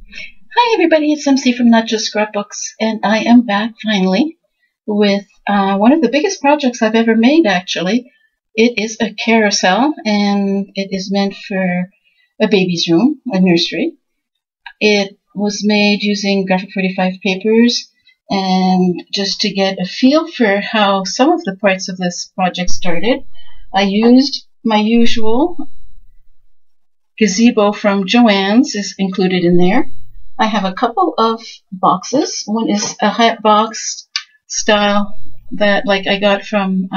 Hi everybody, it's MC from Not Just Scrapbooks, and I am back finally with one of the biggest projects I've ever made, actually. It is a carousel, and it is meant for a baby's room, a nursery. It was made using graphic 45 papers, and just to get a feel for how some of the parts of this project started, I used my usual gazebo from Joann's, is included in there. I have a couple of boxes. One is a hat box style that I got from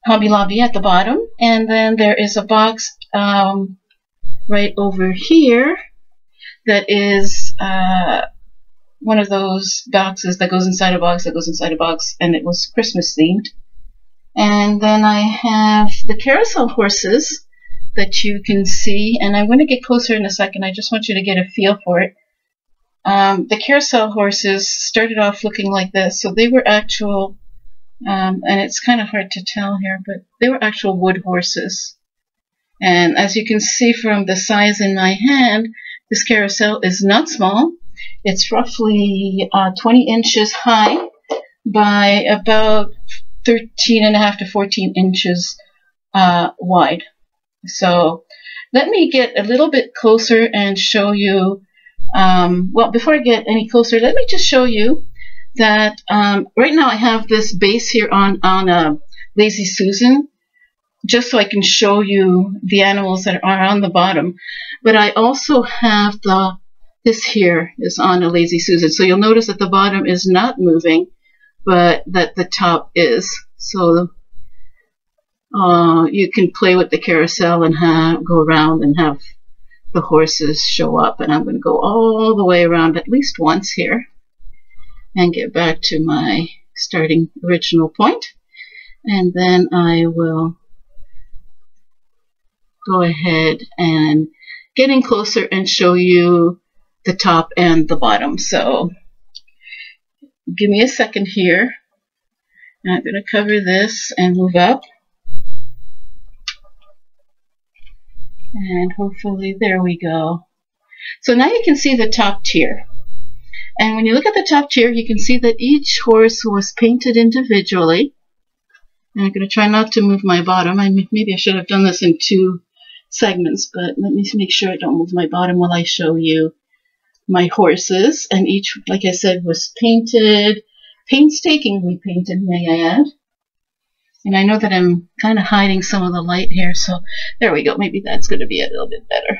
Hobby Lobby at the bottom, and then there is a box right over here that is one of those boxes that goes inside a box that goes inside a box, and it was Christmas themed. And then I have the carousel horses that you can see, and I'm going to get closer in a second. I just want you to get a feel for it. The carousel horses started off looking like this, so they were actual, and it's kind of hard to tell here, but they were actual wood horses. And as you can see from the size in my hand, this carousel is not small. It's roughly 20 inches high by about 13.5 to 14 inches wide. So let me get a little bit closer and show you, well, before I get any closer, let me just show you that right now I have this base here on a Lazy Susan, just so I can show you the animals that are on the bottom. But I also have this here is on a Lazy Susan. So you'll notice that the bottom is not moving, but that the top is. So you can play with the carousel and go around and have the horses show up. And I'm going to go all the way around at least once here and get back to my starting original point. And then I will go ahead and get in closer and show you the top and the bottom. So give me a second here. I'm going to cover this and move up. And hopefully, there we go. So now you can see the top tier. And when you look at the top tier, you can see that each horse was painted individually. And I'm going to try not to move my bottom. Maybe I should have done this in 2 segments, but let me make sure I don't move my bottom while I show you my horses. And each, like I said, was painted, painstakingly painted, may I add. And I know that I'm kind of hiding some of the light here, so there we go. Maybe that's going to be a little bit better.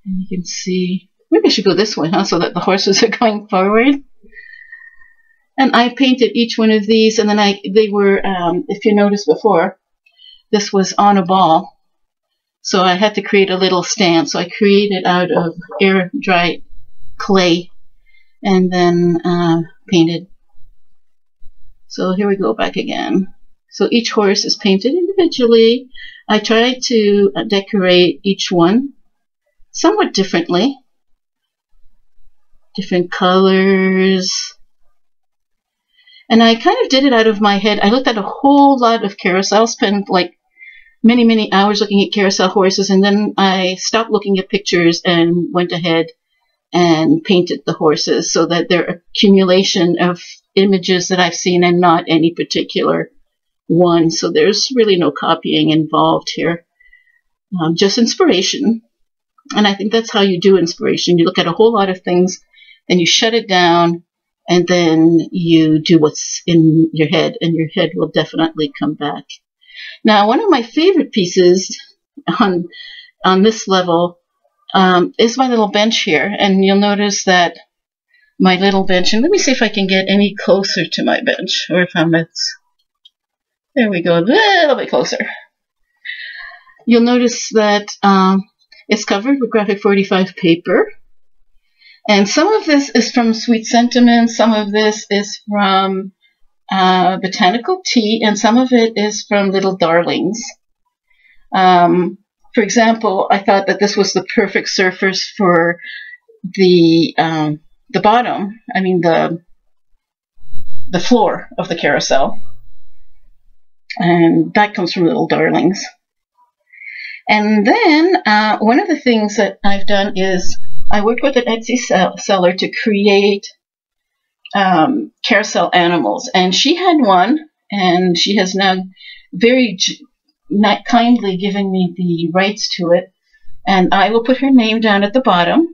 And you can see, maybe I should go this way, huh, so that the horses are going forward. And I painted each one of these, and then they were, if you noticed before, this was on a ball. So I had to create a little stand. So I created out of air-dried clay and then painted. So here we go back again. So each horse is painted individually. I tried to decorate each one somewhat differently. Different colors. And I kind of did it out of my head. I looked at a whole lot of carousels, spent like many hours looking at carousel horses, and then I stopped looking at pictures and went ahead and painted the horses so that they're accumulation of images that I've seen and not any particular one. So there's really no copying involved here, just inspiration. And I think that's how you do inspiration. You look at a whole lot of things and you shut it down, and then you do what's in your head, and your head will definitely come back. Now, one of my favorite pieces on this level is my little bench here, and you'll notice that my little bench, and let me see if I can get any closer to my bench, or if there we go, a little bit closer. You'll notice that it's covered with graphic 45 paper, and some of this is from Sweet Sentiment, some of this is from Botanical Tea, and some of it is from Little Darlings. For example, I thought that this was the perfect surface for the bottom, I mean the floor of the carousel. And that comes from Little Darlings. And then one of the things that I've done is I worked with an Etsy seller to create carousel animals. And she had one, and she has now very kindly given me the rights to it. And I will put her name down at the bottom.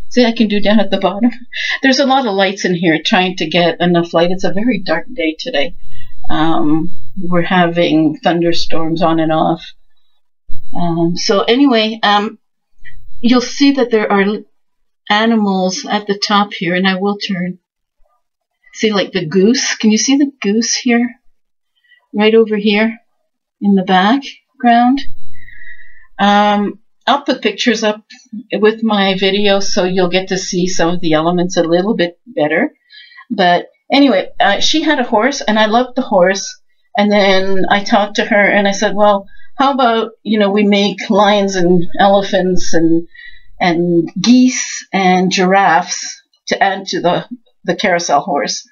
See, I can do down at the bottom. There's a lot of lights in here trying to get enough light. It's a very dark day today. We're having thunderstorms on and off. So anyway, you'll see that there are animals at the top here, and I will turn. See, like the goose. Can you see the goose here? Right over here in the background. I'll put pictures up with my video so you'll get to see some of the elements a little bit better. But anyway, she had a horse, and I loved the horse. And then I talked to her, and I said, well, how about, we make lions and elephants and geese and giraffes to add to the carousel horse.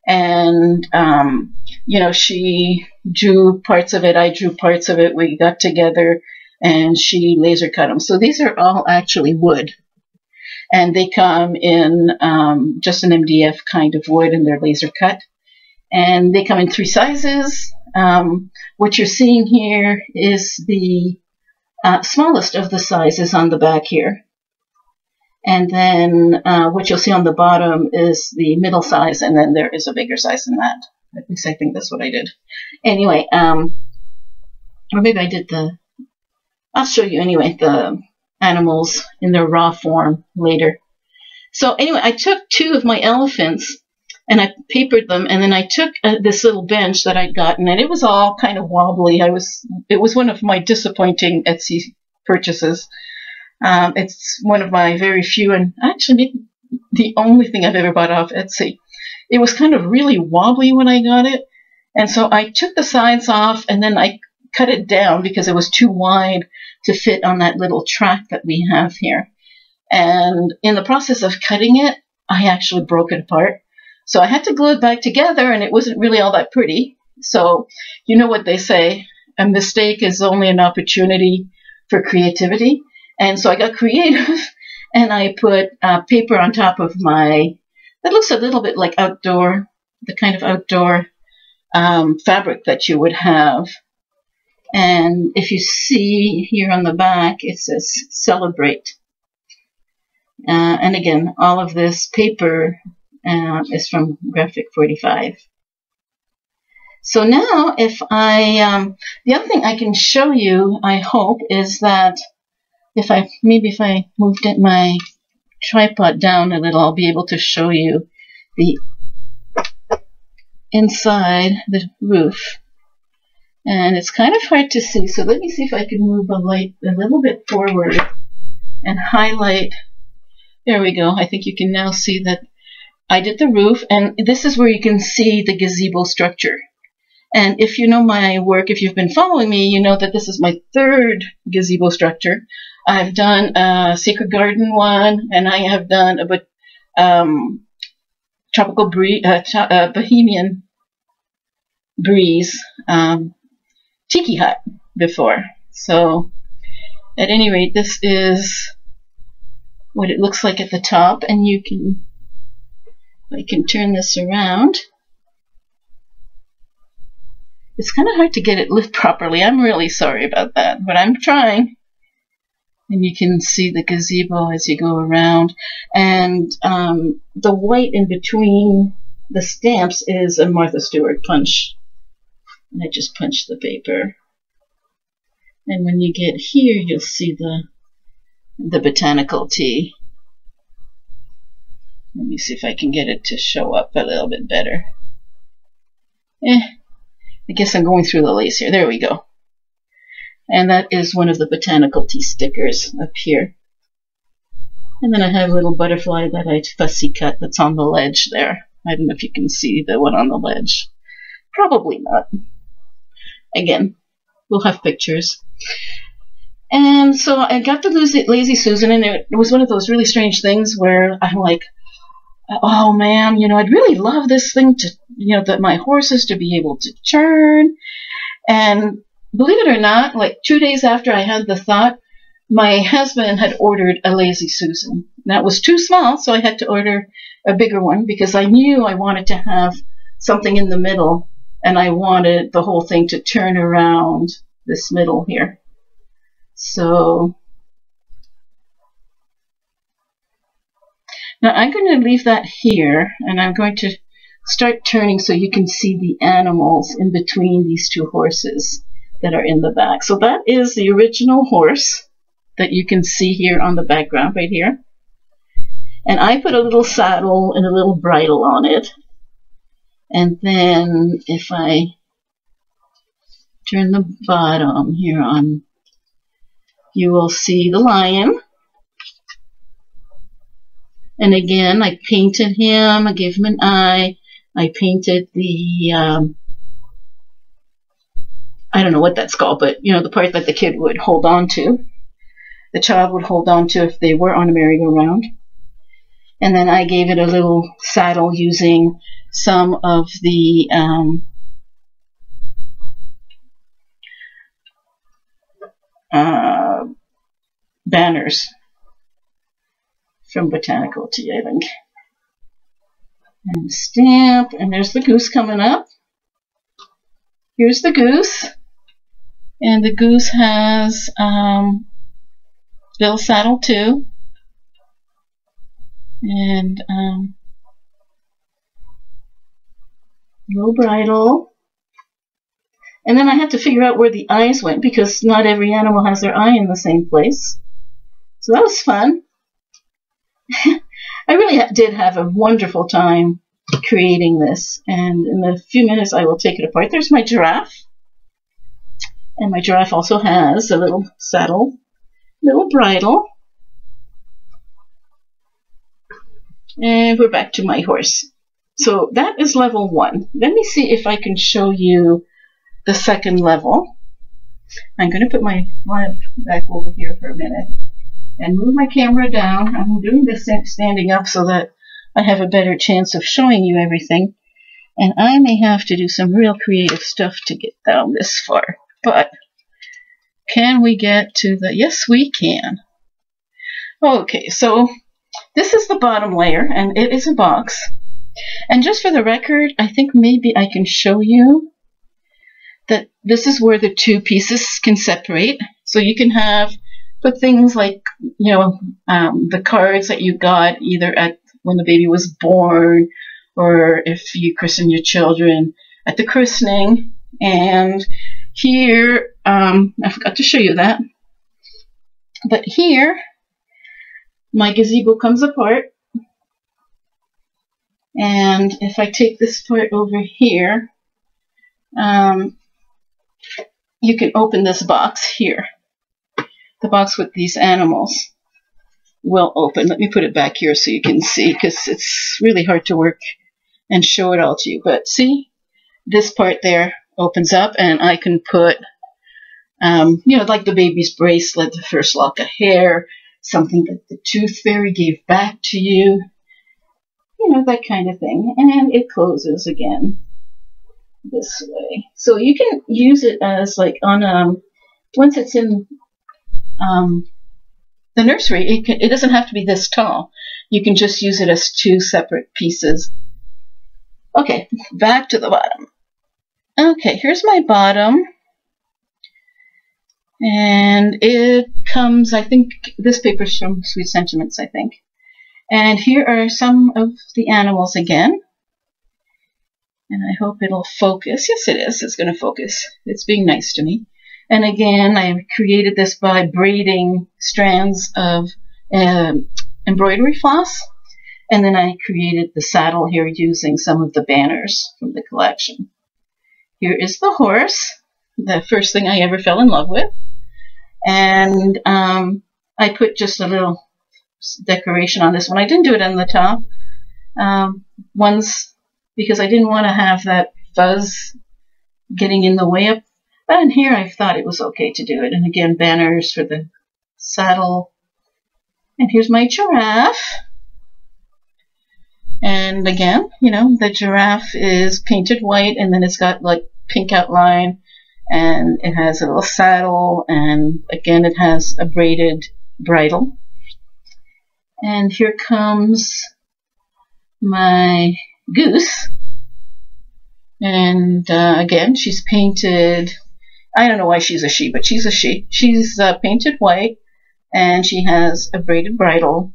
And, she drew parts of it. I drew parts of it. We got together, and she laser cut them. So these are all actually wood. And they come in just an MDF kind of wood, and they're laser cut. And they come in 3 sizes. What you're seeing here is the smallest of the sizes on the back here. And then what you'll see on the bottom is the middle size, and then there is a bigger size than that. At least I think that's what I did. Anyway, or maybe I did I'll show you anyway, the animals in their raw form later. So anyway, I took 2 of my elephants, and I papered them, and then I took this little bench that I'd gotten, and it was all kind of wobbly. It was one of my disappointing Etsy purchases. It's one of my very few, and actually the only thing I've ever bought off Etsy. It was kind of really wobbly when I got it, and so I took the sides off, and then I cut it down because it was too wide to fit on that little track that we have here. And in the process of cutting it, I actually broke it apart. So I had to glue it back together, and it wasn't really all that pretty. So you know what they say, a mistake is only an opportunity for creativity. And so I got creative, and I put paper on top of that looks a little bit like the kind of outdoor fabric that you would have. And if you see here on the back, it says celebrate. And again, all of this paper is from Graphic 45. So now the other thing I can show you, I hope, is that if I moved my tripod down a little, I'll be able to show you the inside the roof. And it's kind of hard to see, so let me see if I can move the light a little bit forward and highlight. There we go. I think you can now see that I did the roof, and this is where you can see the gazebo structure. And if you know my work, if you've been following me, you know that this is my 3rd gazebo structure. I've done a secret garden one, and I have done a tropical Bohemian breeze tiki hut before. So at any rate, this is what it looks like at the top, and I can turn this around. It's kind of hard to get it lit properly. I'm really sorry about that, but I'm trying. And you can see the gazebo as you go around. And the white in between the stamps is a Martha Stewart punch. And I just punched the paper. And when you get here, you'll see the botanical tea. Let me see if I can get it to show up a little bit better. I guess I'm going through the lace here. There we go. And that is one of the botanical tea stickers up here. And then I have a little butterfly that I fussy cut that's on the ledge there. I don't know if you can see the one on the ledge. Probably not. Again, we'll have pictures. And so I got the Lazy Susan, and it was one of those really strange things where I'm like, oh man, I'd really love this thing to, that my horses to be able to turn. And believe it or not, like 2 days after I had the thought, my husband had ordered a Lazy Susan. That was too small, so I had to order a bigger one because I knew I wanted to have something in the middle, and I wanted the whole thing to turn around this middle here. So now I'm going to leave that here, and I'm going to start turning so you can see the animals in between these two horses that are in the back. So that is the original horse that you can see here on the background right here. And I put a little saddle and a little bridle on it. And then if I turn the bottom here on, you will see the lion. And again, I painted him, I gave him an eye, I painted the, I don't know what that's called, but you know, the part that the kid would hold on to, the child would hold on to if they were on a merry-go-round. And then I gave it a little saddle using some of the banners from Botanical Tea, I think. And stamp, and there's the goose coming up. Here's the goose. And the goose has little saddle too. And little bridle. And then I had to figure out where the eyes went because not every animal has their eye in the same place. So that was fun. I really did have a wonderful time creating this, and in a few minutes I will take it apart. There's my giraffe, and my giraffe also has a little saddle, little bridle, and we're back to my horse. So that is level 1. Let me see if I can show you the second level. I'm going to put my lamp back over here for a minute and move my camera down. I'm doing this standing up so that I have a better chance of showing you everything. And I may have to do some real creative stuff to get down this far. But can we get to the... Yes, we can. Okay, so this is the bottom layer, and it is a box. And just for the record, I think maybe I can show you that this is where the two pieces can separate. So you can put things like, you know, the cards that you got either at when the baby was born, or if you christen your children at the christening. And here, I forgot to show you that, but here, my gazebo comes apart. And if I take this part over here, you can open this box here. The box with these animals will open. Let me put it back here so you can see, because it's really hard to work and show it all to you. But see, this part there opens up, and I can put, you know, like the baby's bracelet, the first lock of hair, something that the tooth fairy gave back to you, you know, that kind of thing. And it closes again this way. So you can use it as like on once it's in the nursery, it doesn't have to be this tall. You can just use it as two separate pieces. Okay, back to the bottom. Okay, here's my bottom. And it comes, I think, this paper's from Sweet Sentiments, I think. And here are some of the animals again. And I hope it'll focus. Yes, it is. It's going to focus. It's being nice to me. And again, I created this by braiding strands of embroidery floss. And then I created the saddle here using some of the banners from the collection. Here is the horse, the first thing I ever fell in love with. And I put just a little decoration on this one. I didn't do it on the top ones because I didn't want to have that fuzz getting in the way up. But in here, I thought it was okay to do it. And again, banners for the saddle. And here's my giraffe. And again, you know, the giraffe is painted white, and then it's got like pink outline. and it has a little saddle, and again it has a braided bridle. And here comes my goose, and again she's painted, I don't know why she's a she, but she's a she. She's painted white, and she has a braided bridle,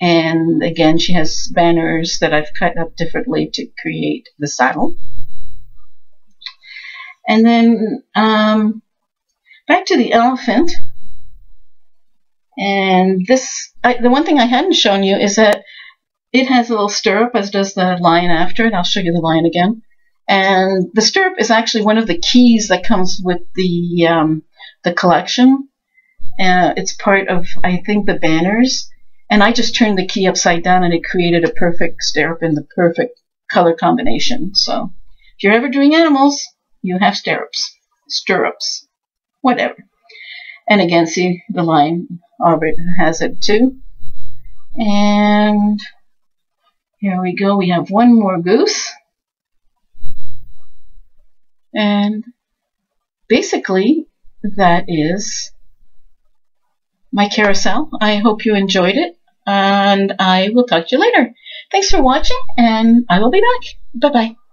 and again she has banners that I've cut up differently to create the saddle. And then back to the elephant. And this, the one thing I hadn't shown you is that it has a little stirrup, as does the lion after it. I'll show you the lion again. And the stirrup is actually one of the keys that comes with the collection. It's part of, I think, the banners. And I just turned the key upside down, and it created a perfect stirrup in the perfect color combination. So if you're ever doing animals, you have stirrups, whatever. And again, see, the lion Albert has it too. And here we go. We have one more goose. And basically, that is my carousel. I hope you enjoyed it, and I will talk to you later. Thanks for watching, and I will be back. Bye-bye.